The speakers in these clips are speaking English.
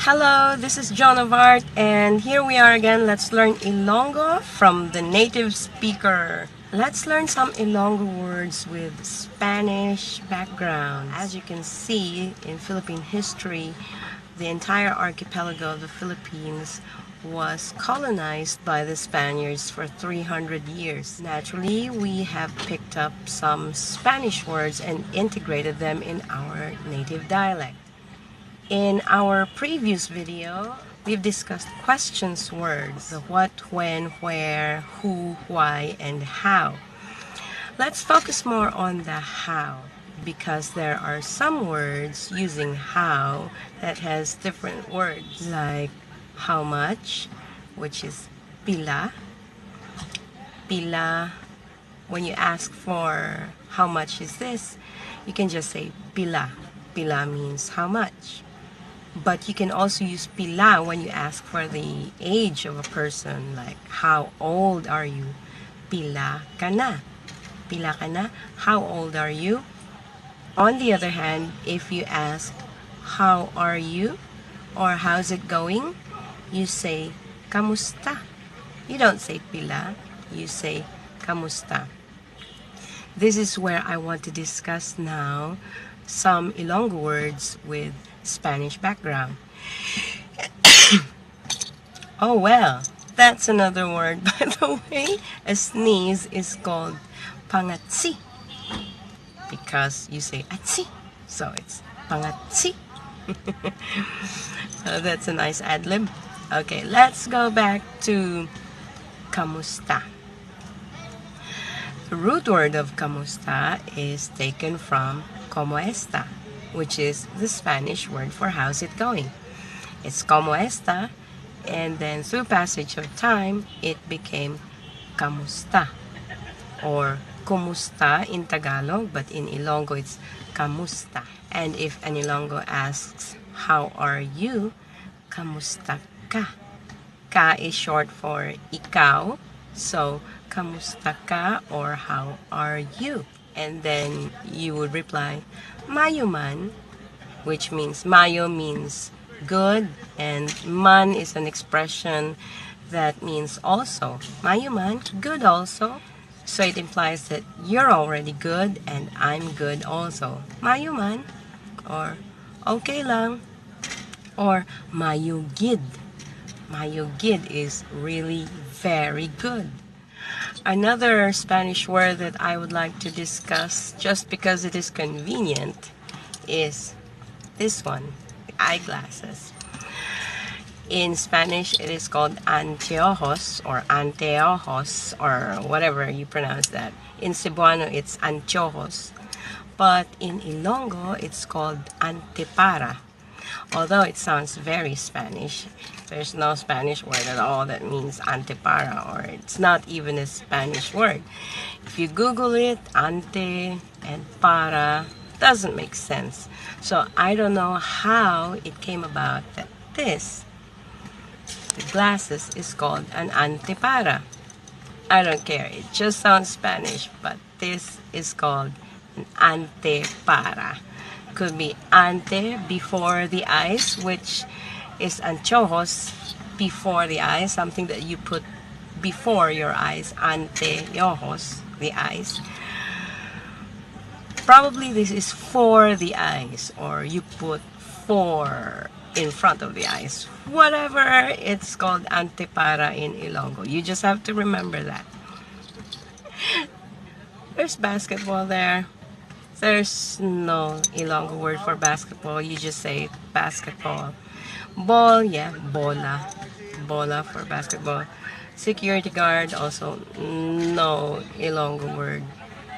Hello, this is John of Art, and here we are again. Let's learn Ilonggo from the native speaker. Let's learn some Ilonggo words with Spanish background. As you can see, in Philippine history, the entire archipelago of the Philippines was colonized by the Spaniards for 300 years. Naturally, we have picked up some Spanish words and integrated them in our native dialect. In our previous video, we've discussed questions words, the what, when, where, who, why, and how. Let's focus more on the how, because there are some words using how that has different words, like how much, which is Pila. Pila, when you ask for how much is this, you can just say Pila. Pila means how much. But you can also use Pila when you ask for the age of a person, like how old are you? Pila ka na. Pila ka na? How old are you? On the other hand, if you ask how are you or how's it going, you say Kamusta. You don't say Pila, you say Kamusta. This is where I want to discuss now some Ilonggo words with Spanish background. Oh well, that's another word. By the way, a sneeze is called pangatsi, because you say atsi, so it's pangatsi. That's a nice ad-lib. Okay, let's go back to Kamusta. The root word of Kamusta is taken from como esta, which is the Spanish word for how's it going. It's como esta, and then through passage of time, it became Kamusta, or Kumusta in Tagalog, but in Ilonggo it's Kamusta. And if an Ilonggo asks, how are you? Kamusta ka. Ka is short for ikaw, so Kamusta ka, or how are you? And then you would reply, Mayo man, which means Mayo means good, and man is an expression that means also. Mayo man, good also. So it implies that you're already good and I'm good also. Mayo man, or okay lang, or mayo gid. Mayo gid is really very good. Another Spanish word that I would like to discuss, just because it is convenient, is this one, eyeglasses. In Spanish, it is called anteojos or anteojos, or whatever you pronounce that. In Cebuano, it's anteojos. But in Ilonggo, it's called antepara. Although it sounds very Spanish, there's no Spanish word at all that means antepara, or it's not even a Spanish word. If you Google it, ante and para doesn't make sense. So I don't know how it came about that this, the glasses, is called an antepara. I don't care, it just sounds Spanish, but this is called an antepara. Could be ante, before the eyes, which is anteojos, before the eyes, something that you put before your eyes, anteojos, the eyes. Probably this is for the eyes, or you put for in front of the eyes. Whatever, it's called antepara in Ilonggo. You just have to remember that. There's basketball there. There's no Ilonggo word for basketball. You just say basketball. Ball, yeah, bola. Bola for basketball. Security guard, also no Ilonggo word.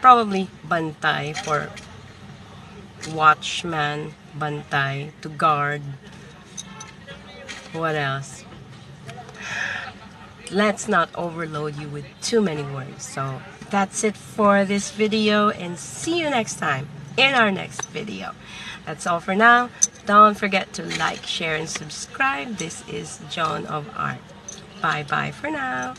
Probably bantay for watchman. Bantay, to guard. What else? Let's not overload you with too many words. So that's it for this video, and see you next time in our next video. That's all for now. Don't forget to like, share, and subscribe. This is John of Art. Bye-bye for now.